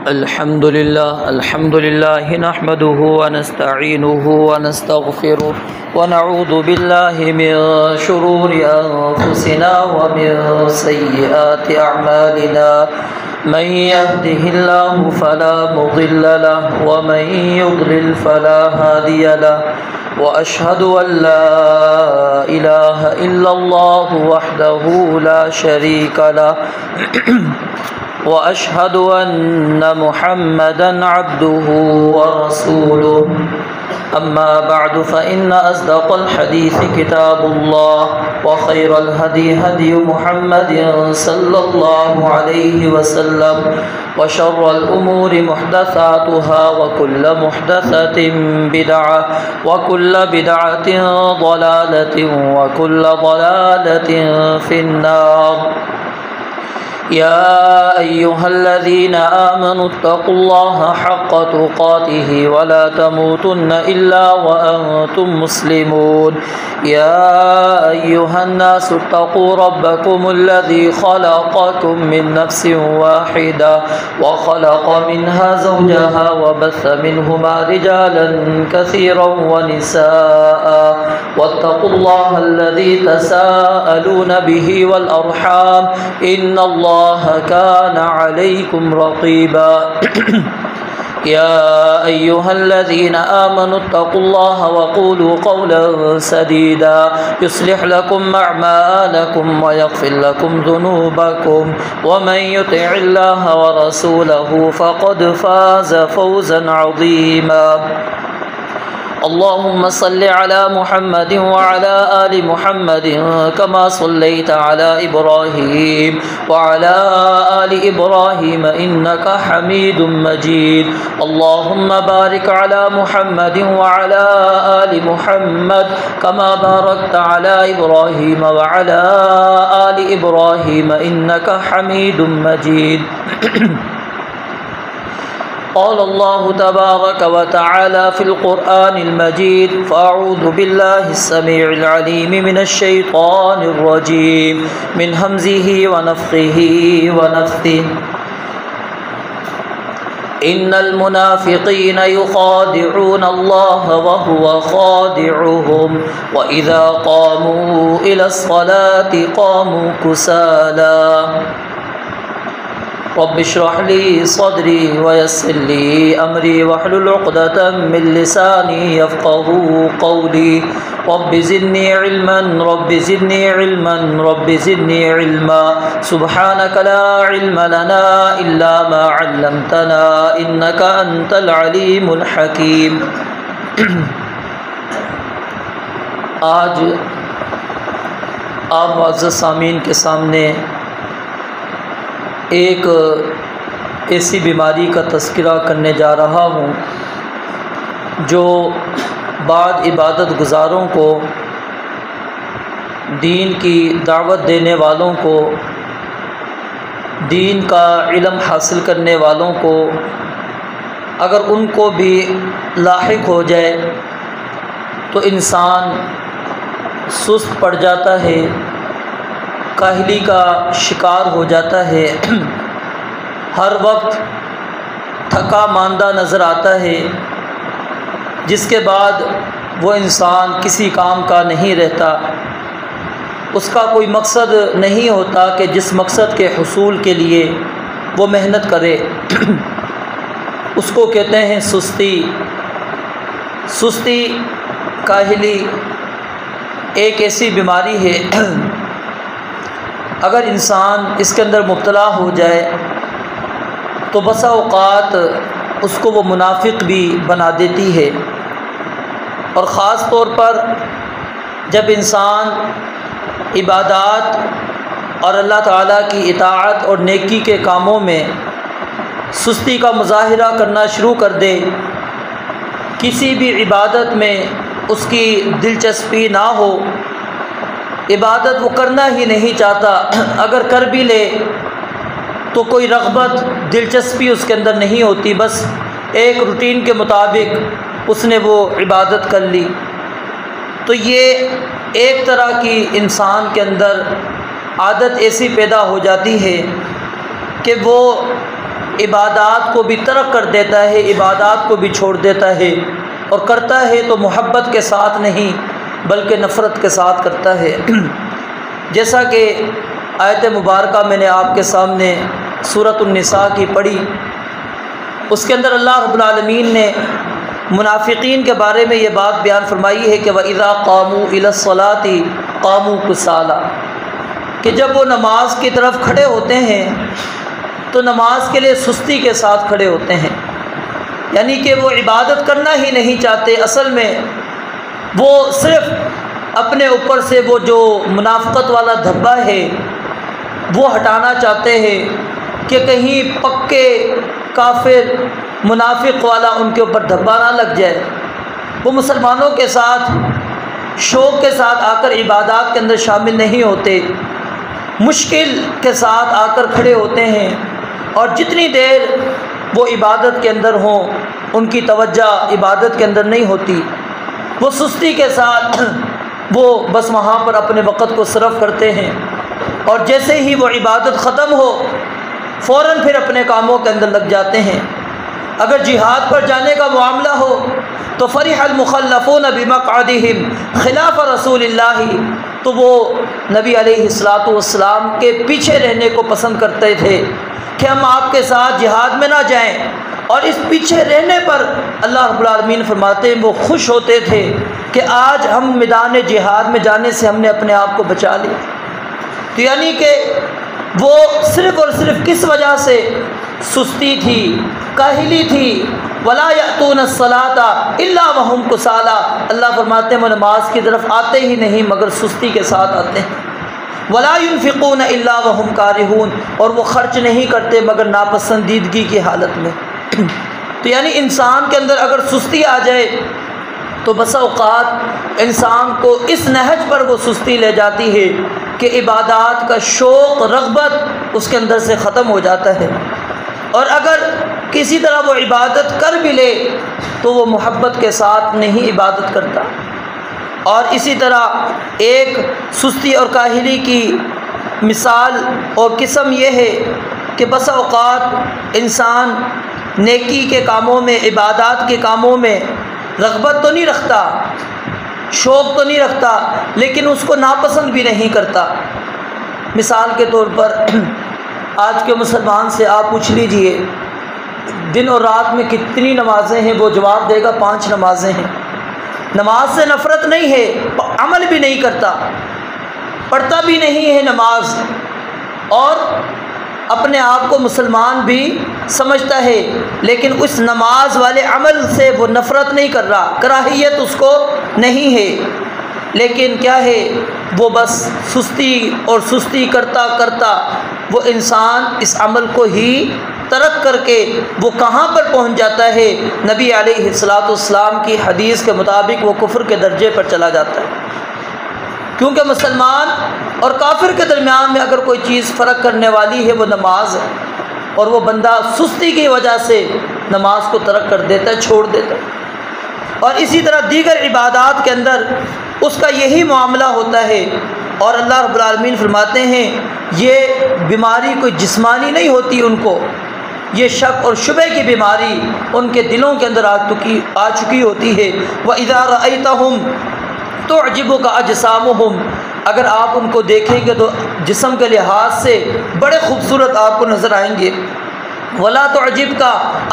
الحمد لله نحمده ونستعينه ونستغفره ونعوذ بالله من شرور أنفسنا ومن سيئات أعمالنا من يهده الله فلا مضل له ومن يضلل فلا هادي له وأشهد أن لا إله إلا الله وحده لا شريك له وأشهد أن محمدًا عبده ورسوله أما بعد فإن أصدق الحديث كتاب الله وخير الهدي هدي محمد صلى الله عليه وسلم وشر الأمور محدثاتها وكل محدثة بدعة وكل بدعة ضلالة وكل ضلالة في النار يا أيها الذين آمنوا اتقوا الله حق تقاته ولا تموتن إلا وأنتم مسلمون يا أيها الناس اتقوا ربكم الذي خلقكم من نفس واحدة وخلق منها زوجها وبث منهما رجالا كثيرا ونساء واتقوا الله الذي تساءلون به والأرحام إن الله كان عليكم رقيبا يا أيها الذين آمنوا اتقوا الله وقولوا قولا سديدا يصلح لكم أعمالكم ويغفر لكم ذنوبكم ومن يطع الله ورسوله فقد فاز فوزا عظيما اللهم صل على محمد وعلى آل محمد كما صليت على إبراهيم وعلى آل إبراهيم إنك حميد مجيد اللهم بارك على محمد وعلى آل محمد كما باركت على إبراهيم وعلى آل إبراهيم إنك حميد مجيد قال الله تبارك وتعالى في القرآن المجيد فأعوذ بالله السميع العليم من الشيطان الرجيم من همزه ونفخه ونفثه إن المنافقين يخادعون الله وهو خادعهم وإذا قاموا إلى الصلاة قاموا كسالى رب اشرح لي صدري ويسر لي أمري واحلل عقدة من لساني يفقهوا قولي رب زدني علما رب زدني علما رب زدني علما سبحانك لا علم لنا إلا ما علمتنا إنك أنت العليم الحكيم آج آپ معزز سامعین کے سامنے ایک ایسی بیماری کا تذکرہ کرنے جا رہا ہوں جو بعض عبادت گزاروں کو، دین کی دعوت دینے والوں کو، دین کا علم حاصل کرنے والوں کو اگر ان کو بھی لاحق ہو جائے تو انسان سست پڑ جاتا ہے، کاہلی کا شکار ہو جاتا ہے، ہر وقت تھکا ماندہ نظر آتا ہے، جس کے بعد وہ انسان کسی کام کا نہیں رہتا، اس کا کوئی مقصد نہیں ہوتا کہ جس مقصد کے حصول کے لیے وہ محنت کرے۔ اس کو کہتے ہیں سستی، کاہلی ایک ایسی بیماری ہے، اگر انسان اس کے اندر مبتلا ہو جائے تو بسا اوقات اس کو وہ منافق بھی بنا دیتی ہے، اور خاص طور پر جب انسان عبادات اور اللہ تعالیٰ کی اطاعت اور نیکی کے کاموں میں سستی کا مظاہرہ کرنا شروع کر دے، کسی بھی عبادت میں اس کی دلچسپی نہ ہو، عبادت وہ کرنا ہی نہیں چاہتا، اگر کر بھی لے تو کوئی رغبت دلچسپی اس کے اندر نہیں ہوتی، بس ایک روٹین کے مطابق اس نے وہ عبادت کر لی، تو یہ ایک طرح کی انسان کے اندر عادت ایسی پیدا ہو جاتی ہے کہ وہ عبادات کو بھی ترک کر دیتا ہے، عبادات کو بھی چھوڑ دیتا ہے، اور کرتا ہے تو محبت کے ساتھ نہیں بلکہ نفرت کے ساتھ کرتا ہے۔ جیسا کہ آیت مبارکہ میں نے آپ کے سامنے سورۃ النساء کی پڑھی، اس کے اندر اللہ رب العالمین نے منافقین کے بارے میں یہ بات بیان فرمائی ہے کہ وَإِذَا قَامُوا إِلَى الصَّلَاةِ قَامُوا كُسَالَىٰ، کہ جب وہ نماز کی طرف کھڑے ہوتے ہیں تو نماز کے لیے سستی کے ساتھ کھڑے ہوتے ہیں، یعنی کہ وہ عبادت کرنا ہی نہیں چاہتے، اصل میں وہ صرف اپنے اوپر سے وہ جو منافقت والا دھبا ہے وہ ہٹانا چاہتے ہیں کہ کہیں پکے کافر منافق والا ان کے اوپر دھبا نہ لگ جائے۔ وہ مسلمانوں کے ساتھ شوق کے ساتھ آ کر عبادات کے اندر شامل نہیں ہوتے، مشکل کے ساتھ آ کر کھڑے ہوتے ہیں، اور جتنی دیر وہ عبادت کے اندر ہوں ان کی توجہ عبادت کے اندر نہیں ہوتی، وہ سستی کے ساتھ وہ بس وہاں پر اپنے وقت کو صرف کرتے ہیں، اور جیسے ہی وہ عبادت ختم ہو فوراً پھر اپنے کاموں کے اندر لگ جاتے ہیں۔ اگر جہاد پر جانے کا معاملہ ہو تو فرح المخلفون بمقعدہم خلاف رسول اللہ، تو وہ نبی علیہ الصلاۃ والسلام کے پیچھے رہنے کو پسند کرتے تھے کہ ہم آپ کے ساتھ جہاد میں نہ جائیں، اور اس پیچھے رہنے پر اللہ رب العالمین فرماتے ہیں وہ خوش ہوتے تھے کہ آج ہم میدان جہاد میں جانے سے ہم نے اپنے آپ کو بچا لیا۔ تو یعنی کہ وہ صرف اور صرف کس وجہ سے سستی تھی، کاہلی تھی، وَلَا يَأْتُونَ الصَّلَاةَ إِلَّا وَهُمْ كُسَالَىٰ، اللہ فرماتے ہیں وہ نماز کی طرف آتے ہی نہیں مگر سستی کے ساتھ آتے ہیں۔ وَلَا يُنْفِقُونَ إِلَّا وَهُمْ كَارِهُونَ، اور وہ خرچ نہیں کرتے مگر ناپسندیدگی کی حالت میں۔ تو یعنی انسان کے اندر اگر سستی آ جائے تو بسا اوقات انسان کو اس نہج پر وہ سستی لے جاتی ہے کہ عبادات کا شوق رغبت اس کے اندر سے ختم ہو جاتا ہے، اور اگر کسی طرح وہ عبادت کر بھی لے تو وہ محبت کے ساتھ نہیں عبادت کرتا۔ اور اسی طرح ایک سستی اور کاہلی کی مثال اور قسم یہ ہے کہ بسا اوقات انسان نیکی کے کاموں میں، عبادات کے کاموں میں رغبت تو نہیں رکھتا، شوق تو نہیں رکھتا، لیکن اس کو ناپسند بھی نہیں کرتا۔ مثال کے طور پر آج کے مسلمان سے آپ پوچھ لیجئے دن اور رات میں کتنی نمازیں ہیں، وہ جواب دے گا 5 نمازیں ہیں۔ نماز سے نفرت نہیں ہے، عمل بھی نہیں کرتا، پڑھتا بھی نہیں ہے نماز، اور اپنے آپ کو مسلمان بھی سمجھتا ہے، لیکن اس نماز والے عمل سے وہ نفرت نہیں کر رہا، کراہیت اس کو نہیں ہے، لیکن کیا ہے وہ بس سستی اور سستی کرتا کرتا وہ انسان اس عمل کو ہی ترک کر کے وہ کہاں پر پہنچ جاتا ہے؟ نبی علیہ الصلاۃ والسلام کی حدیث کے مطابق وہ کفر کے درجے پر چلا جاتا ہے، کیونکہ مسلمان اور کافر کے درمیان میں اگر کوئی چیز فرق کرنے والی ہے وہ نماز ہے، اور وہ بندہ سستی کی وجہ سے نماز کو ترک کر دیتا ہے، چھوڑ دیتا ہے۔ اور اسی طرح دیگر عبادات کے اندر اس کا یہی معاملہ ہوتا ہے، اور اللہ رب العالمین فرماتے ہیں یہ بیماری کوئی جسمانی نہیں ہوتی، ان کو یہ شک اور شبہ کی بیماری ان کے دلوں کے اندر آ چکی ہوتی ہے۔ وَإِذَا رَأَيْتَهُمْ تُعْجِبُكَ أَجْسَامُهُمْ، اگر آپ ان کو دیکھیں گے تو جسم کے لحاظ سے بڑے خوبصورت آپ کو نظر آئیں گے۔ وَلَا تُعْجِبْكَ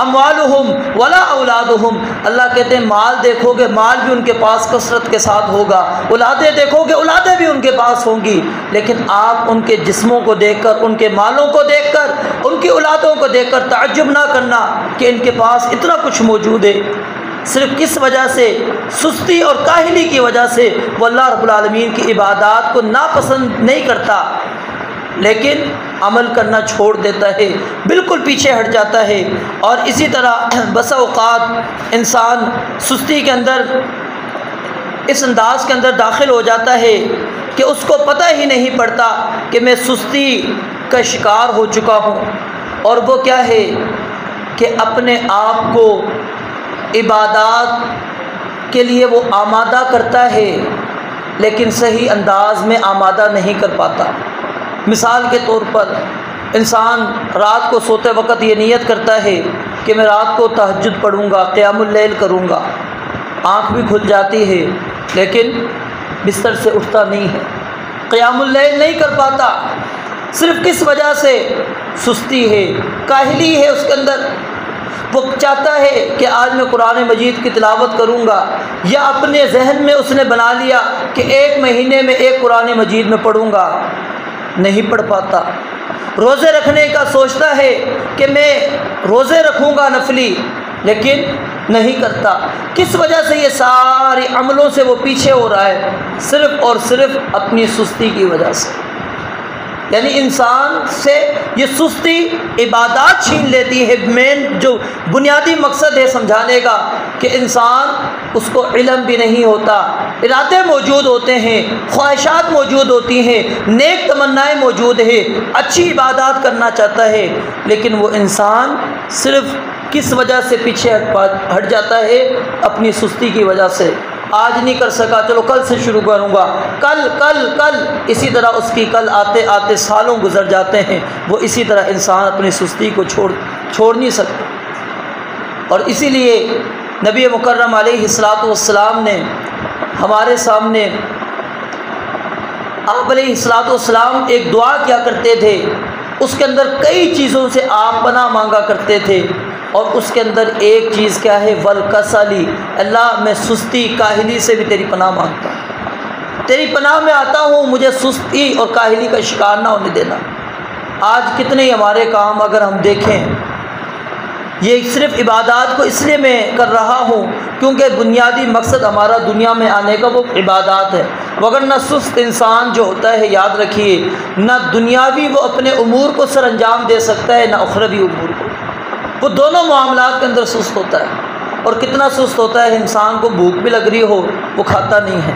أَمْوَالُهُمْ وَلَا أَوْلَادُهُمْ، اللہ کہتے ہیں مال دیکھو گے مال بھی ان کے پاس کثرت کے ساتھ ہوگا، اولادیں دیکھو گے اولادیں بھی ان کے پاس ہوں گی، لیکن آپ ان کے جسموں کو دیکھ کر، ان کے مالوں کو دیکھ کر، ان کی اولادوں کو دیکھ کر تعجب نہ کرنا کہ ان کے پاس اتنا کچھ موجود ہے۔ صرف کس وجہ سے؟ سستی اور کاہلی کی وجہ سے وہ اللہ رب العالمین کی عبادات کو ناپسند نہیں کرتا، لیکن عمل کرنا چھوڑ دیتا ہے، بالکل پیچھے ہٹ جاتا ہے۔ اور اسی طرح بسا اوقات انسان سستی کے اندر اس انداز کے اندر داخل ہو جاتا ہے کہ اس کو پتہ ہی نہیں پڑتا کہ میں سستی کا شکار ہو چکا ہوں، اور وہ کیا ہے کہ اپنے آپ کو عبادات کے لیے وہ آمادہ کرتا ہے لیکن صحیح انداز میں آمادہ نہیں کر پاتا۔ مثال کے طور پر انسان رات کو سوتے وقت یہ نیت کرتا ہے کہ میں رات کو تہجد پڑھوں گا، قیام اللیل کروں گا، آنکھ بھی کھل جاتی ہے لیکن بستر سے اٹھتا نہیں ہے، قیام اللیل نہیں کر پاتا۔ صرف کس وجہ سے؟ سستی ہے، کاہلی ہے اس کے اندر۔ وہ چاہتا ہے کہ آج میں قرآن مجید کی تلاوت کروں گا، یا اپنے ذہن میں اس نے بنا لیا کہ ایک مہینے میں ایک قرآن مجید میں پڑھوں گا، نہیں پڑھ پاتا۔ روزے رکھنے کا سوچتا ہے کہ میں روزے رکھوں گا نفلی، لیکن نہیں کرتا۔ کس وجہ سے؟ یہ سارے عملوں سے وہ پیچھے ہو رہا ہے، صرف اور صرف اپنی سستی کی وجہ سے۔ یعنی انسان سے یہ سستی عبادات چھین لیتی ہے۔ مین جو بنیادی مقصد ہے سمجھانے کا کہ انسان اس کو علم بھی نہیں ہوتا، ارادے موجود ہوتے ہیں، خواہشات موجود ہوتی ہیں، نیک تمنائیں موجود ہیں، اچھی عبادات کرنا چاہتا ہے، لیکن وہ انسان صرف کس وجہ سے پیچھے ہٹ جاتا ہے؟ اپنی سستی کی وجہ سے۔ آج نہیں کر سکا، چلو کل سے شروع کروں گا، کل اسی طرح اس کی کل آتے آتے سالوں گزر جاتے ہیں۔ وہ اسی طرح انسان اپنی سستی کو چھوڑ نہیں سکتا۔ اور اسی لیے نبی مکرم علیہ الصلاۃ والسلام نے ہمارے سامنے، آپ علیہ الصلاۃ والسلام ایک دعا کیا کرتے تھے، اس کے اندر کئی چیزوں سے آپ پناہ مانگا کرتے تھے، اور اس کے اندر ایک چیز کیا ہے؟ والکسلی، اللہ میں سستی کاہلی سے بھی تیری پناہ مانگتا ہوں، تیری پناہ میں آتا ہوں، مجھے سستی اور کاہلی کا شکار نہ ہونے دینا۔ آج کتنے ہمارے کام اگر ہم دیکھیں، یہ صرف عبادات کو اس لیے میں کر رہا ہوں کیونکہ بنیادی مقصد ہمارا دنیا میں آنے کا وہ عبادات ہے، وگرنہ سست انسان جو ہوتا ہے، یاد رکھیے، نہ دنیاوی وہ اپنے امور کو سر انجام دے سکتا ہے، نہ اخروی امور کو۔ وہ دونوں معاملات کے اندر سست ہوتا ہے۔ اور کتنا سست ہوتا ہے؟ انسان کو بھوک بھی لگ رہی ہو، وہ کھاتا نہیں ہے،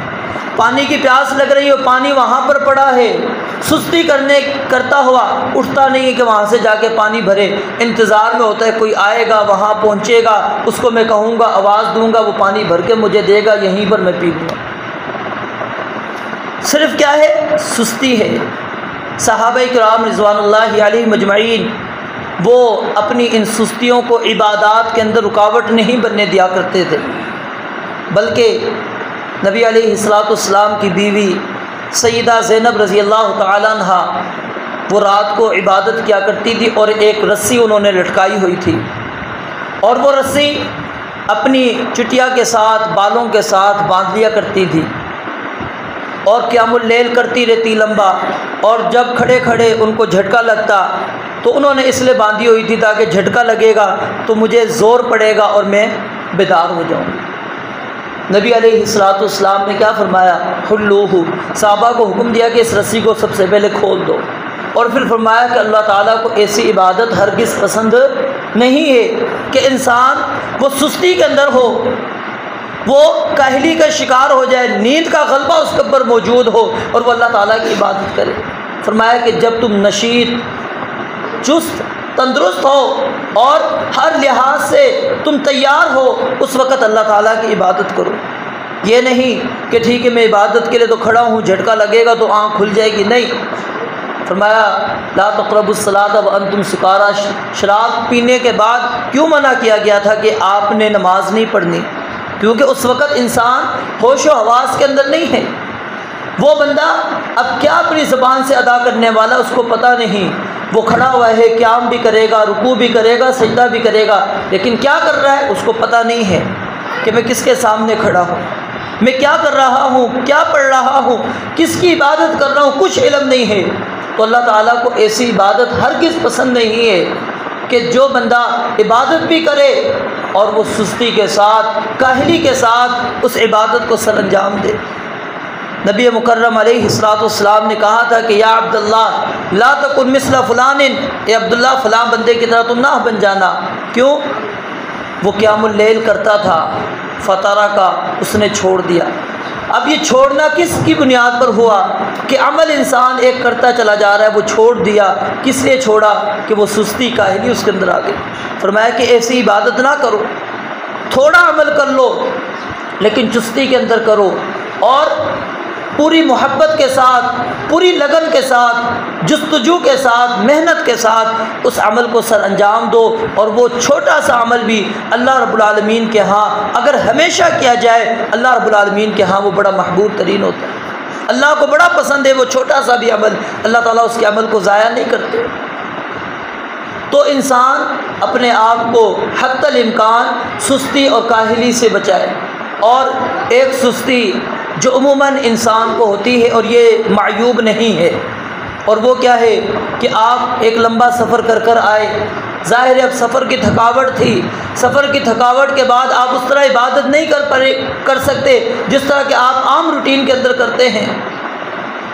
پانی کی پیاس لگ رہی ہو، پانی وہاں پر پڑا ہے، سستی کرتا ہوا اٹھتا نہیں ہے کہ وہاں سے جا کے پانی بھرے، انتظار میں ہوتا ہے کوئی آئے گا، وہاں پہنچے گا، اس کو میں کہوں گا، آواز دوں گا، وہ پانی بھر کے مجھے دے گا، یہیں پر میں پی لوں گا۔ صرف کیا ہے؟ سستی ہے۔ صحابہ کرام رضوان اللہ علیہ مجمعین وہ اپنی ان سستیوں کو عبادات کے اندر رکاوٹ نہیں بننے دیا کرتے تھے، بلکہ نبی علیہ الصلاۃ والسلام کی بیوی سیدہ زینب رضی اللہ تعالی عنہ وہ رات کو عبادت کیا کرتی تھی، اور ایک رسی انہوں نے لٹکائی ہوئی تھی، اور وہ رسی اپنی چٹیا کے ساتھ، بالوں کے ساتھ باندھ لیا کرتی تھی، اور قیام اللیل کرتی رہتی لمبا، اور جب کھڑے کھڑے ان کو جھٹکا لگتا تو انہوں نے اس لیے باندھی ہوئی تھی تاکہ جھٹکا لگے گا تو مجھے زور پڑے گا اور میں بیدار ہو جاؤں گی۔ نبی علیہ الصلاۃ والسلام نے کیا فرمایا؟ حلوہ، صحابہ کو حکم دیا کہ اس رسی کو سب سے پہلے کھول دو، اور پھر فرمایا کہ اللہ تعالیٰ کو ایسی عبادت ہرگز پسند نہیں ہے کہ انسان وہ سستی کے اندر ہو، وہ کاہلی کا شکار ہو جائے، نیند کا غلبہ اس کے اوپر موجود ہو، اور وہ اللہ تعالیٰ کی عبادت کرے۔ فرمایا کہ جب تم نشیط، چست، تندرست ہو اور ہر لحاظ سے تم تیار ہو، اس وقت اللہ تعالیٰ کی عبادت کرو۔ یہ نہیں کہ ٹھیک ہے میں عبادت کے لیے تو کھڑا ہوں، جھٹکا لگے گا تو آنکھ کھل جائے گی، نہیں۔ فرمایا لا تقربوا الصلاۃ وانتم سکارا، شراب پینے کے بعد کیوں منع کیا گیا تھا کہ آپ نے نماز نہیں پڑھنی؟ کیونکہ اس وقت انسان ہوش و حواس کے اندر نہیں ہے۔ وہ بندہ اب کیا اپنی زبان سے ادا کرنے والا، اس کو پتہ نہیں، وہ کھڑا ہوا ہے، قیام بھی کرے گا، رکوع بھی کرے گا، سجدہ بھی کرے گا، لیکن کیا کر رہا ہے اس کو پتہ نہیں ہے کہ میں کس کے سامنے کھڑا ہوں، میں کیا کر رہا ہوں، کیا پڑھ رہا ہوں، کس کی عبادت کر رہا ہوں، کچھ علم نہیں ہے۔ تو اللہ تعالیٰ کو ایسی عبادت ہرگز پسند نہیں ہے کہ جو بندہ عبادت بھی کرے اور وہ سستی کے ساتھ، کاہلی کے ساتھ اس عبادت کو سر انجام دے۔ نبی مکرم علیہ الصلاۃ والسلام نے کہا تھا کہ یا عبداللہ لا تکن مثل فلان، اے عبداللہ فلاں بندے کی طرح تم نہ بن جانا۔ کیوں؟ وہ قیام اللیل کرتا تھا، فترہ کا اس نے چھوڑ دیا۔ اب یہ چھوڑنا کس کی بنیاد پر ہوا کہ عمل انسان ایک کرتا چلا جا رہا ہے، وہ چھوڑ دیا۔ کس لیے چھوڑا؟ کہ وہ سستی کاہلی اس کے اندر آ گئی۔ فرمایا کہ ایسی عبادت نہ کرو، تھوڑا عمل کر لو لیکن چستی کے اندر کرو، اور پوری محبت کے ساتھ، پوری لگن کے ساتھ، جستجو کے ساتھ، محنت کے ساتھ اس عمل کو سر انجام دو، اور وہ چھوٹا سا عمل بھی اللہ رب العالمین کے ہاں اگر ہمیشہ کیا جائے، اللہ رب العالمین کے ہاں وہ بڑا محبوب ترین ہوتا ہے۔ اللہ کو بڑا پسند ہے وہ چھوٹا سا بھی عمل، اللہ تعالیٰ اس کے عمل کو ضائع نہیں کرتے۔ تو انسان اپنے آپ کو حتی الامکان سستی اور کاہلی سے بچائے، اور ایک سستی جو عموماً انسان کو ہوتی ہے اور یہ معیوب نہیں ہے، اور وہ کیا ہے کہ آپ ایک لمبا سفر کر آئے، ظاہر ہے اب سفر کی تھکاوٹ تھی، سفر کی تھکاوٹ کے بعد آپ اس طرح عبادت نہیں کر سکتے جس طرح کہ آپ عام روٹین کے اندر کرتے ہیں،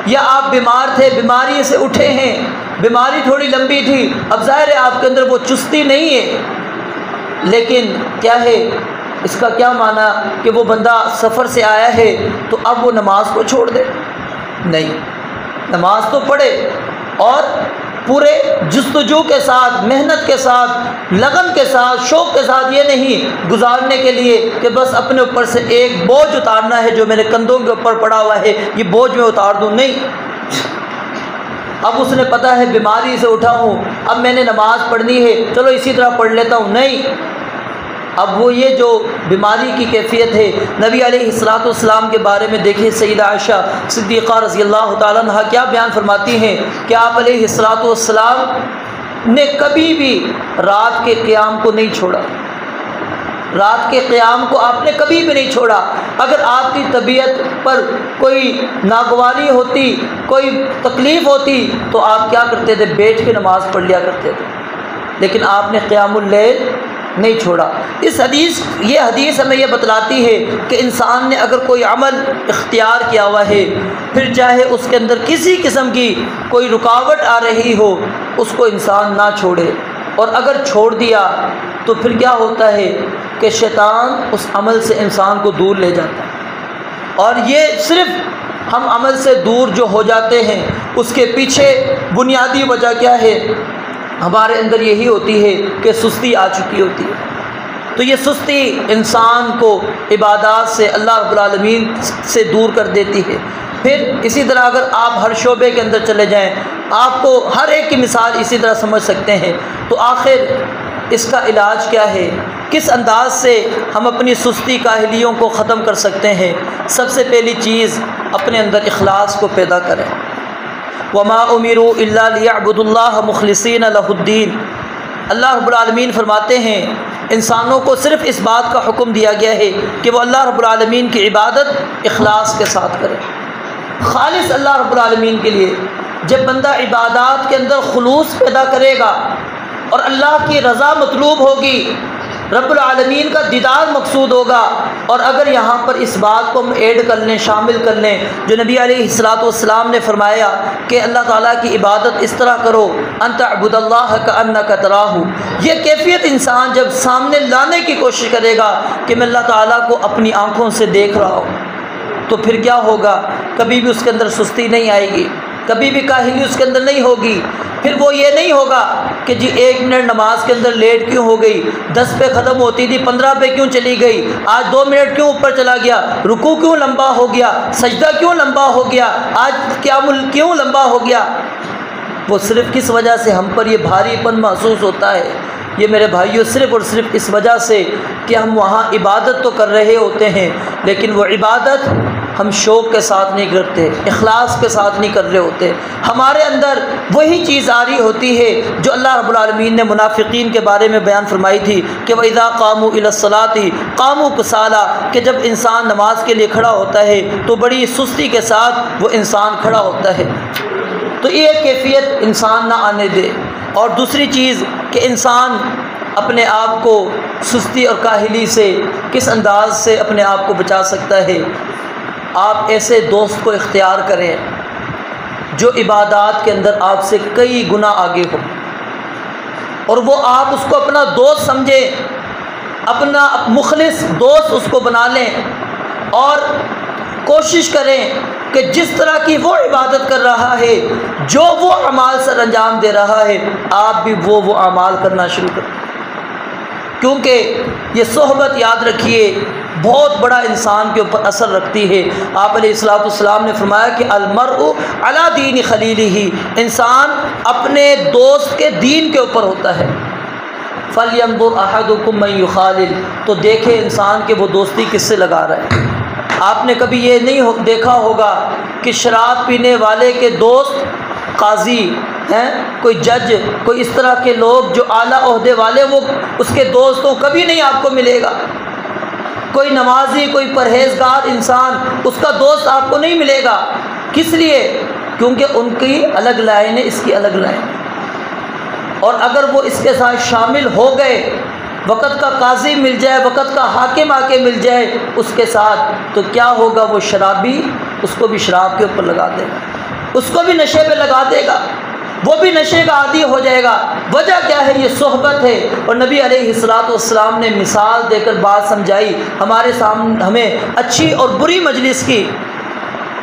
یا آپ بیمار تھے، بیماری سے اٹھے ہیں، بیماری تھوڑی لمبی تھی، اب ظاہر ہے آپ کے اندر وہ چستی نہیں ہے، لیکن کیا ہے اس کا کیا معنی کہ وہ بندہ سفر سے آیا ہے تو اب وہ نماز کو چھوڑ دے؟ نہیں، نماز تو پڑھے اور پورے جستجو کے ساتھ، محنت کے ساتھ، لگن کے ساتھ، شوق کے ساتھ، یہ نہیں گزارنے کے لیے کہ بس اپنے اوپر سے ایک بوجھ اتارنا ہے جو میرے کندھوں کے اوپر پڑا ہوا ہے یہ بوجھ میں اتار دوں، نہیں۔ اب اس نے پتہ ہے بیماری سے اٹھا ہوں، اب میں نے نماز پڑھنی ہے، چلو اسی طرح پڑھ لیتا ہوں، نہیں۔ اب وہ یہ جو بیماری کی کیفیت ہے، نبی علیہ السلام کے بارے میں دیکھیں، سیدہ عائشہ صدیقہ رضی اللہ تعالیٰ عنہ کیا بیان فرماتی ہیں کہ آپ علیہ السلام نے کبھی بھی رات کے قیام کو نہیں چھوڑا، رات کے قیام کو آپ نے کبھی بھی نہیں چھوڑا۔ اگر آپ کی طبیعت پر کوئی ناگواری ہوتی، کوئی تکلیف ہوتی تو آپ کیا کرتے تھے؟ بیٹھ کے نماز پڑھ لیا کرتے تھے، لیکن آپ نے قیام اللیل نہیں چھوڑا۔ یہ حدیث ہمیں یہ بتلاتی ہے کہ انسان نے اگر کوئی عمل اختیار کیا ہوا ہے، پھر چاہے اس کے اندر کسی قسم کی کوئی رکاوٹ آ رہی ہو، اس کو انسان نہ چھوڑے، اور اگر چھوڑ دیا تو پھر کیا ہوتا ہے کہ شیطان اس عمل سے انسان کو دور لے جاتا ہے، اور یہ صرف ہم عمل سے دور جو ہو جاتے ہیں اس کے پیچھے بنیادی وجہ کیا ہے؟ ہمارے اندر یہی ہوتی ہے کہ سستی آ چکی ہوتی ہے۔ تو یہ سستی انسان کو عبادات سے، اللہ رب العالمین سے دور کر دیتی ہے۔ پھر اسی طرح اگر آپ ہر شعبے کے اندر چلے جائیں، آپ کو ہر ایک کی مثال اسی طرح سمجھ سکتے ہیں۔ تو آخر اس کا علاج کیا ہے؟ کس انداز سے ہم اپنی سستی کاہلیوں کو ختم کر سکتے ہیں؟ سب سے پہلی چیز اپنے اندر اخلاص کو پیدا کریں۔ وما امروا الا ليعبدوا الله مخلصين له الدين، اللہ رب العالمین فرماتے ہیں انسانوں کو صرف اس بات کا حکم دیا گیا ہے کہ وہ اللہ رب العالمین کی عبادت اخلاص کے ساتھ کرے، خالص اللہ رب العالمین کے لیے۔ جب بندہ عبادات کے اندر خلوص پیدا کرے گا اور اللہ کی رضا مطلوب ہوگی، رب العالمین کا دیدار مقصود ہوگا، اور اگر یہاں پر اس بات کو ہم ایڈ کر لیں، شامل کر لیں جو نبی علیہ السلام نے فرمایا کہ اللہ تعالیٰ کی عبادت اس طرح کرو، ان تعبد اللہ کأنک تراہ، یہ کیفیت انسان جب سامنے لانے کی کوشش کرے گا کہ میں اللہ تعالیٰ کو اپنی آنکھوں سے دیکھ رہا ہوں، تو پھر کیا ہوگا؟ کبھی بھی اس کے اندر سستی نہیں آئے گی، کبھی بھی کاہلی اس کے اندر نہیں ہوگی۔ پھر وہ یہ نہیں ہوگا کہ جی 1 منٹ نماز کے اندر لیٹ کیوں ہو گئی، 10 پہ ختم ہوتی تھی 15 پہ کیوں چلی گئی، آج 2 منٹ کیوں اوپر چلا گیا، رکوع کیوں لمبا ہو گیا، سجدہ کیوں لمبا ہو گیا، آج قیام کیوں لمبا ہو گیا۔ وہ صرف کس وجہ سے ہم پر یہ بھاری پن محسوس ہوتا ہے؟ یہ میرے بھائیوں صرف اور صرف اس وجہ سے کہ ہم وہاں عبادت تو کر رہے ہوتے ہیں، لیکن وہ عبادت ہم شوق کے ساتھ نہیں کرتے، اخلاص کے ساتھ نہیں کر رہے ہوتے۔ ہمارے اندر وہی چیز آ رہی ہوتی ہے جو اللہ رب العالمین نے منافقین کے بارے میں بیان فرمائی تھی کہ وَإِذَا قَامُوا إِلَى الصَّلَاةِ قَامُوا كُسَالَىٰ، کہ جب انسان نماز کے لیے کھڑا ہوتا ہے تو بڑی سستی کے ساتھ وہ انسان کھڑا ہوتا ہے۔ تو یہ کیفیت انسان نہ آنے دے۔ اور دوسری چیز کہ انسان اپنے آپ کو سستی اور کاہلی سے کس انداز سے اپنے آپ کو بچا سکتا ہے؟ آپ ایسے دوست کو اختیار کریں جو عبادات کے اندر آپ سے کئی گنا آگے ہو، اور وہ آپ اس کو اپنا دوست سمجھیں، اپنا مخلص دوست اس کو بنا لیں، اور کوشش کریں کہ جس طرح کی وہ عبادت کر رہا ہے، جو وہ اعمال سر انجام دے رہا ہے، آپ بھی وہ اعمال کرنا شروع کریں، کیونکہ یہ صحبت یاد رکھیے بہت بڑا انسان کے اوپر اثر رکھتی ہے۔ آپ علیہ الصلوۃ والسلام نے فرمایا کہ المرء علی دین خلیلہ، انسان اپنے دوست کے دین کے اوپر ہوتا ہے۔ فَلْيَنظُرْ أَحَدُكُم مَّن يُخَالِلُ، تو دیکھے انسان کہ وہ دوستی کس سے لگا رہا ہے۔ آپ نے کبھی یہ نہیں دیکھا ہوگا کہ شراب پینے والے کے دوست قاضی ہیں، کوئی جج، کوئی اس طرح کے لوگ جو اعلیٰ عہدے والے، وہ اس کے دوستوں کبھی نہیں آپ کو ملے گا۔ کوئی نمازی، کوئی پرہیزگار انسان، اس کا دوست آپ کو نہیں ملے گا۔ کس لیے؟ کیونکہ ان کی الگ لائن ہے، اس کی الگ لائن ہے۔ اور اگر وہ اس کے ساتھ شامل ہو گئے، وقت کا قاضی مل جائے، وقت کا حاکم آ کے مل جائے اس کے ساتھ، تو کیا ہوگا؟ وہ شرابی اس کو بھی شراب کے اوپر لگا دے گا، اس کو بھی نشے پہ لگا دے گا، وہ بھی نشے کا عادی ہو جائے گا۔ وجہ کیا ہے؟ یہ صحبت ہے۔ اور نبی علیہ الصلوۃ والسلام نے مثال دے کر بات سمجھائی ہمارے سامنے، ہمیں اچھی اور بری مجلس کی،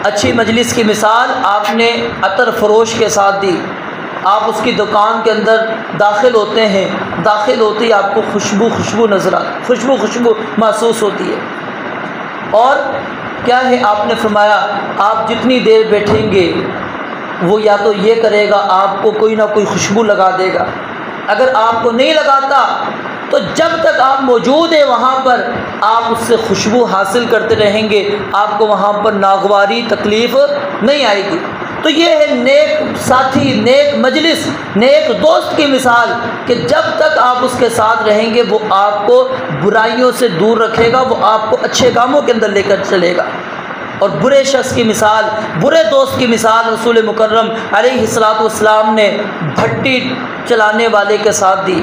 اچھی مجلس کی مثال آپ نے عطر فروش کے ساتھ دی۔ آپ اس کی دکان کے اندر داخل ہوتے ہیں، داخل ہوتے ہی آپ کو خوشبو نظر آتی، خوشبو محسوس ہوتی ہے۔ اور کیا ہے؟ آپ نے فرمایا آپ جتنی دیر بیٹھیں گے وہ یا تو یہ کرے گا، آپ کو کوئی نہ کوئی خوشبو لگا دے گا۔ اگر آپ کو نہیں لگاتا تو جب تک آپ موجود ہیں وہاں پر آپ اس سے خوشبو حاصل کرتے رہیں گے، آپ کو وہاں پر ناگواری تکلیف نہیں آئے گی۔ تو یہ ہے نیک ساتھی، نیک مجلس، نیک دوست کی مثال، کہ جب تک آپ اس کے ساتھ رہیں گے وہ آپ کو برائیوں سے دور رکھے گا، وہ آپ کو اچھے کاموں کے اندر لے کر چلے گا۔ اور برے شخص کی مثال، برے دوست کی مثال رسول مکرم علیہ الصلوۃ والسلام نے بھٹی چلانے والے کے ساتھ دی۔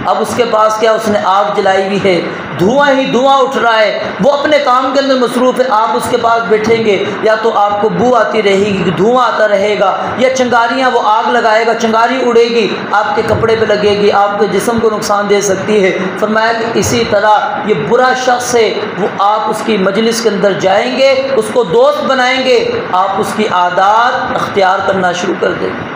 اب اس کے پاس کیا؟ اس نے آگ جلائی ہوئی ہے، دھواں ہی دھواں اٹھ رہا ہے، وہ اپنے کام کے اندر مصروف ہے۔ آپ اس کے پاس بیٹھیں گے یا تو آپ کو بو آتی رہے گی، دھواں آتا رہے گا، یا چنگاریاں، وہ آگ لگائے گا، چنگاری اڑے گی، آپ کے کپڑے پہ لگے گی، آپ کے جسم کو نقصان دے سکتی ہے۔ فرمایا کہ اسی طرح یہ برا شخص ہے، وہ آپ اس کی مجلس کے اندر جائیں گے، اس کو دوست بنائیں گے، آپ اس کی عادات اختیار کرنا شروع کر دیں گے،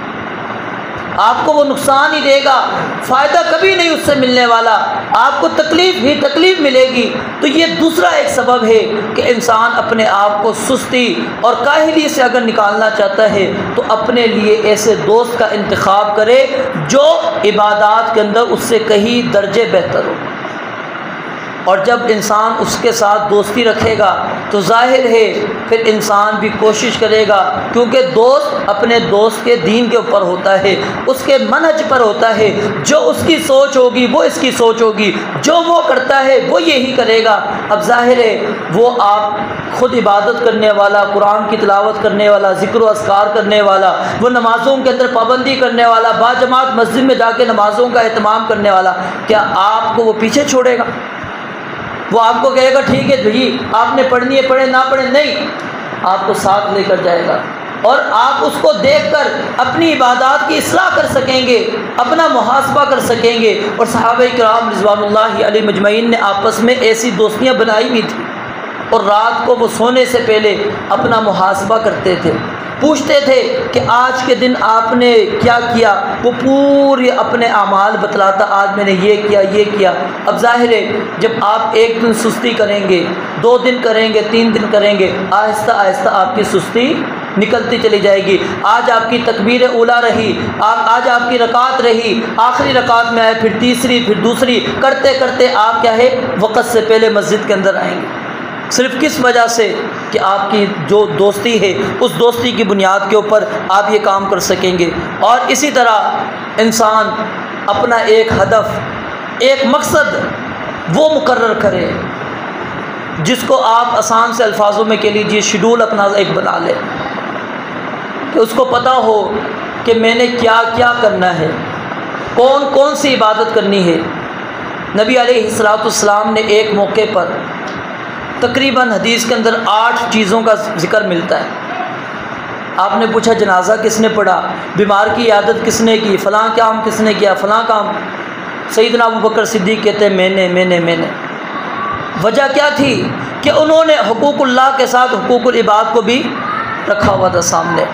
آپ کو وہ نقصان ہی دے گا، فائدہ کبھی نہیں اس سے ملنے والا، آپ کو تکلیف ہی تکلیف ملے گی۔ تو یہ دوسرا ایک سبب ہے کہ انسان اپنے آپ کو سستی اور کاہلی سے اگر نکالنا چاہتا ہے تو اپنے لیے ایسے دوست کا انتخاب کرے جو عبادات کے اندر اس سے کہیں درجے بہتر ہو۔ اور جب انسان اس کے ساتھ دوستی رکھے گا تو ظاہر ہے پھر انسان بھی کوشش کرے گا، کیونکہ دوست اپنے دوست کے دین کے اوپر ہوتا ہے، اس کے منہج پر ہوتا ہے، جو اس کی سوچ ہوگی وہ اس کی سوچ ہوگی، جو وہ کرتا ہے وہ یہی کرے گا۔ اب ظاہر ہے وہ آپ خود عبادت کرنے والا، قرآن کی تلاوت کرنے والا، ذکر و اذکار کرنے والا، وہ نمازوں کے اندر پابندی کرنے والا، باجماعت مسجد میں جا کے نمازوں کا اہتمام کرنے والا، کیا آپ کو وہ پیچھے چھوڑے گا؟ وہ آپ کو کہے گا ٹھیک ہے جی آپ نے پڑھنی ہے پڑھے، نہ پڑھے نہیں، آپ کو ساتھ لے کر جائے گا، اور آپ اس کو دیکھ کر اپنی عبادات کی اصلاح کر سکیں گے، اپنا محاسبہ کر سکیں گے۔ اور صحابہ کرام رضوان اللہ علیہ مجمعین نے آپس میں ایسی دوستیاں بنائی ہوئی تھیں، اور رات کو وہ سونے سے پہلے اپنا محاسبہ کرتے تھے، پوچھتے تھے کہ آج کے دن آپ نے کیا کیا، وہ پورے اپنے اعمال بتلاتا، آج میں نے یہ کیا یہ کیا۔ اب ظاہر ہے جب آپ ایک دن سستی کریں گے، 2 دن کریں گے، 3 دن کریں گے، آہستہ آہستہ آپ کی سستی نکلتی چلی جائے گی۔ آج آپ کی تکبیر اولیٰ رہی، آج آپ کی رکعت رہی، آخری رکعت میں آئے، پھر تیسری، پھر دوسری، کرتے کرتے آپ کیا ہے وقت سے پہلے مسجد کے اندر آئیں گے، صرف کس وجہ سے کہ آپ کی جو دوستی ہے اس دوستی کی بنیاد کے اوپر آپ یہ کام کر سکیں گے۔ اور اسی طرح انسان اپنا ایک ہدف، ایک مقصد وہ مقرر کرے جس کو آپ آسان سے الفاظوں میں کہہ لیجیے شیڈول اپنا ایک بنا لے، کہ اس کو پتہ ہو کہ میں نے کیا کیا کرنا ہے، کون کون سی عبادت کرنی ہے۔ نبی علیہ الصلوۃ والسلام نے ایک موقع پر تقریباً حدیث کے اندر 8 چیزوں کا ذکر ملتا ہے۔ آپ نے پوچھا جنازہ کس نے پڑھا، بیمار کی عیادت کس نے کی، فلاں کام کس نے کیا، فلاں کام۔ سیدنا ابوبکر صدیق کہتے ہیں میں نے۔ وجہ کیا تھی؟ کہ انہوں نے حقوق اللہ کے ساتھ حقوق العباد کو بھی رکھا ہوا تھا سامنے۔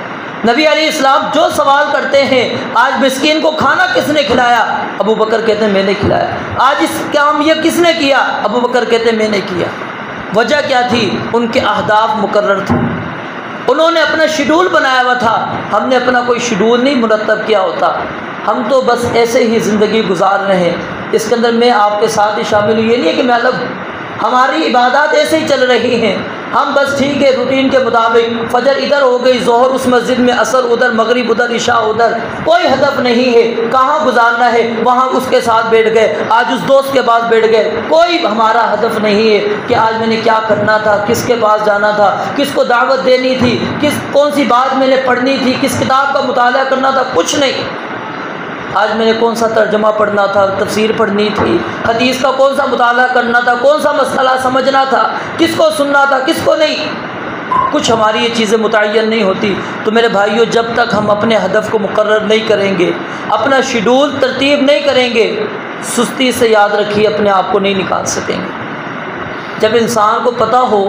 نبی علیہ السلام جو سوال کرتے ہیں، آج مسکین کو کھانا کس نے کھلایا؟ ابو بکر کہتے ہیں میں نے کھلایا۔ آج اس کام یہ کس نے کیا؟ ابو بکر کہتے ہیں میں نے کیا۔ وجہ کیا تھی؟ ان کے اہداف مقرر تھے، انہوں نے اپنا شیڈول بنایا ہوا تھا، ہم نے اپنا کوئی شیڈول نہیں مرتب کیا ہوتا، ہم تو بس ایسے ہی زندگی گزار رہے ہیں۔ اس کے اندر میں آپ کے ساتھ ہی شامل ہوں، یہ نہیں ہے کہ میں الگ، ہماری عبادات ایسے ہی چل رہی ہیں، ہم بس ٹھیک ہے روٹین کے مطابق، فجر ادھر ہو گئی، ظہر اس مسجد میں، عصر ادھر، مغرب ادھر، عشاء ادھر، کوئی ہدف نہیں ہے، کہاں گزارنا ہے وہاں اس کے ساتھ بیٹھ گئے، آج اس دوست کے پاس بیٹھ گئے، کوئی ہمارا ہدف نہیں ہے کہ آج میں نے کیا کرنا تھا، کس کے پاس جانا تھا، کس کو دعوت دینی تھی، کون سی بات میں نے پڑھنی تھی، کس کتاب کا مطالعہ کرنا تھا، کچھ نہیں۔ آج میں نے کون سا ترجمہ پڑھنا تھا، تفسیر پڑھنی تھی، حدیث کا کون سا مطالعہ کرنا تھا، کون سا مسئلہ سمجھنا تھا، کس کو سننا تھا، کس کو نہیں، کچھ ہماری یہ چیزیں متعین نہیں ہوتی۔ تو میرے بھائیوں، جب تک ہم اپنے ہدف کو مقرر نہیں کریں گے، اپنا شیڈول ترتیب نہیں کریں گے، سستی سے یاد رکھیے اپنے آپ کو نہیں نکال سکیں گے۔ جب انسان کو پتہ ہو،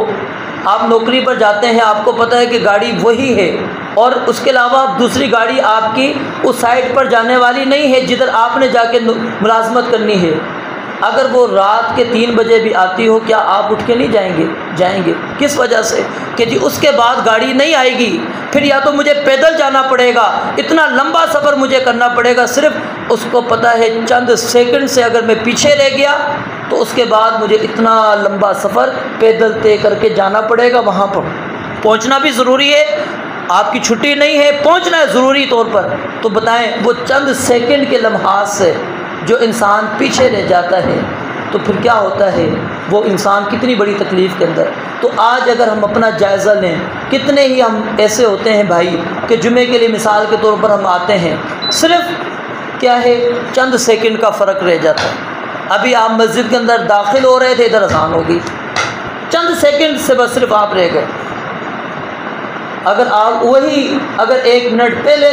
آپ نوکری پر جاتے ہیں، آپ کو پتہ ہے کہ گاڑی وہی ہے اور اس کے علاوہ دوسری گاڑی آپ کی اس سائٹ پر جانے والی نہیں ہے جدھر آپ نے جا کے ملازمت کرنی ہے، اگر وہ رات کے 3 بجے بھی آتی ہو، کیا آپ اٹھ کے نہیں جائیں گے؟ جائیں گے۔ کس وجہ سے؟ کہ جی اس کے بعد گاڑی نہیں آئے گی، پھر یا تو مجھے پیدل جانا پڑے گا، اتنا لمبا سفر مجھے کرنا پڑے گا، صرف اس کو پتہ ہے چند سیکنڈ سے اگر میں پیچھے رہ گیا تو اس کے بعد مجھے اتنا لمبا سفر پیدل طے کر کے جانا پڑے گا، وہاں پر پہنچنا بھی ضروری ہے، آپ کی چھٹی نہیں ہے، پہنچنا ہے ضروری طور پر۔ تو بتائیں وہ چند سیکنڈ کے لمحات سے جو انسان پیچھے رہ جاتا ہے تو پھر کیا ہوتا ہے، وہ انسان کتنی بڑی تکلیف کے اندر۔ تو آج اگر ہم اپنا جائزہ لیں، کتنے ہی ہم ایسے ہوتے ہیں بھائی کہ جمعے کے لیے مثال کے طور پر ہم آتے ہیں، صرف کیا ہے چند سیکنڈ کا فرق رہ جاتا ہے۔ ابھی آپ مسجد کے اندر داخل ہو رہے تھے، ادھر اذان ہو گئی، چند سیکنڈ سے بس صرف آپ رہ گئے۔ اگر آپ اگر 1 منٹ پہلے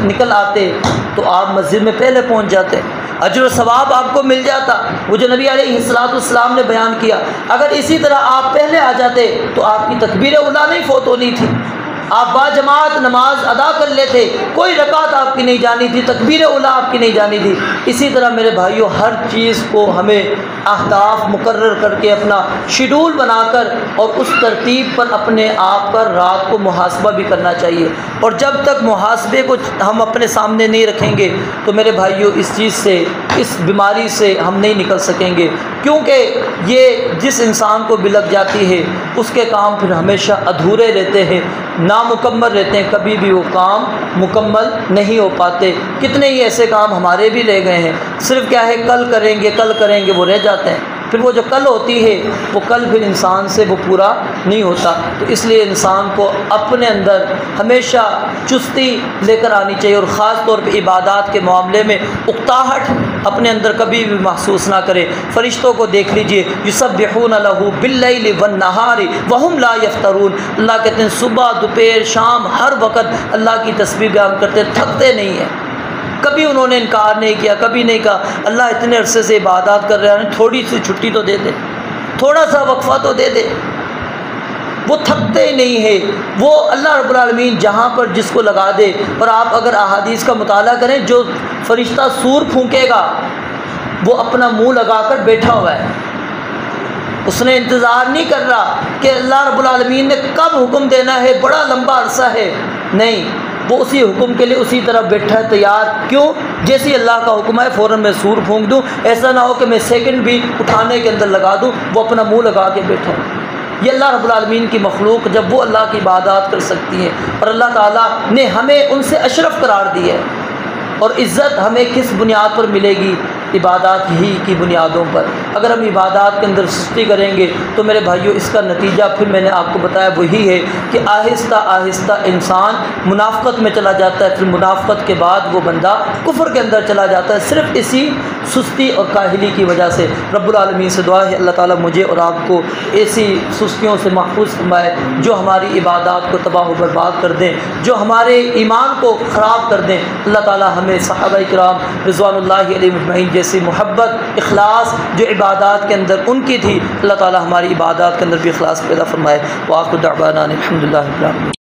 نکل آتے تو آپ مسجد میں پہلے پہنچ جاتے، اجر و ثواب آپ کو مل جاتا، وہ جو نبی علیہ السلام نے بیان کیا۔ اگر اسی طرح آپ پہلے آ جاتے تو آپ کی تکبیر اولیٰ نہیں فوت ہونی تھی، آپ با جماعت نماز ادا کر لیتے، کوئی رکعت آپ کی نہیں جانی تھی، تکبیر اولیٰ آپ کی نہیں جانی تھی۔ اسی طرح میرے بھائیوں، ہر چیز کو ہمیں اہداف مقرر کر کے اپنا شیڈول بنا کر اور اس ترتیب پر اپنے آپ پر رات کو محاسبہ بھی کرنا چاہیے۔ اور جب تک محاسبے کو ہم اپنے سامنے نہیں رکھیں گے تو میرے بھائیوں اس چیز سے، اس بیماری سے ہم نہیں نکل سکیں گے، کیونکہ یہ جس انسان کو بھی لگ جاتی ہے اس کے کام پھر ہمیشہ ادھورے رہتے ہیں، نامکمل رہتے ہیں، کبھی بھی وہ کام مکمل نہیں ہو پاتے۔ کتنے ہی ایسے کام ہمارے بھی رہ گئے ہیں، صرف کیا ہے کل کریں گے وہ رہ جاتے ہیں، پھر وہ جو کل ہوتی ہے وہ کل پھر انسان سے وہ پورا نہیں ہوتا۔ تو اس لیے انسان کو اپنے اندر ہمیشہ چستی لے کر آنی چاہیے، اور خاص طور پہ عبادات کے معاملے میں اکتاہٹ اپنے اندر کبھی بھی محسوس نہ کرے۔ فرشتوں کو دیکھ لیجئے، یسبحون لہ باللیل والنہار وہم لا یفترون، اللہ کہتے ہیں صبح دوپہر شام ہر وقت اللہ کی تسبیح بیان کرتے، تھکتے نہیں ہیں، کبھی انہوں نے انکار نہیں کیا، کبھی نہیں کہا اللہ اتنے عرصے سے عبادات کر رہے ہیں، تھوڑی سی چھٹی تو دے دے، تھوڑا سا وقفہ تو دے دے۔ وہ تھکتے ہی نہیں ہے، وہ اللہ رب العالمین جہاں پر جس کو لگا دے۔ اور آپ اگر احادیث کا مطالعہ کریں، جو فرشتہ سور پھونکے گا وہ اپنا منہ لگا کر بیٹھا ہوا ہے، اس نے انتظار نہیں کر رہا کہ اللہ رب العالمین نے کب حکم دینا ہے، بڑا لمبا عرصہ ہے، نہیں، وہ اسی حکم کے لیے اسی طرح بیٹھا ہے تیار۔ کیوں؟ جیسے اللہ کا حکم ہے فوراً میں سور پھونک دوں، ایسا نہ ہو کہ میں سیکنڈ بھی اٹھانے کے اندر لگا دوں، وہ اپنا منہ لگا کے بیٹھا ہے۔ یہ اللہ رب العالمین کی مخلوق جب وہ اللہ کی عبادات کر سکتی ہے، اور اللہ تعالیٰ نے ہمیں ان سے اشرف قرار دی ہے، اور عزت ہمیں کس بنیاد پر ملے گی؟ عبادات ہی کی بنیادوں پر۔ اگر ہم عبادات کے اندر سستی کریں گے تو میرے بھائیوں اس کا نتیجہ پھر میں نے آپ کو بتایا وہی ہے کہ آہستہ آہستہ انسان منافقت میں چلا جاتا ہے، پھر منافقت کے بعد وہ بندہ کفر کے اندر چلا جاتا ہے، صرف اسی سستی اور کاہلی کی وجہ سے۔ رب العالمین سے دعا ہے اللہ تعالیٰ مجھے اور آپ کو ایسی سستیوں سے محفوظ فرمائے جو ہماری عبادات کو تباہ و برباد کر دیں، جو ہمارے ایمان کو خراب کر دیں۔ اللہ تعالیٰ ہمیں صحابہ کرام رضوان اللہ علیہ مجمعین جیسی محبت، اخلاص جو عبادات کے اندر ان کی تھی، اللہ تعالیٰ ہماری عبادات کے اندر بھی اخلاص پیدا فرمائے۔ وآخر دعوانا الحمد للہ رب العالمین۔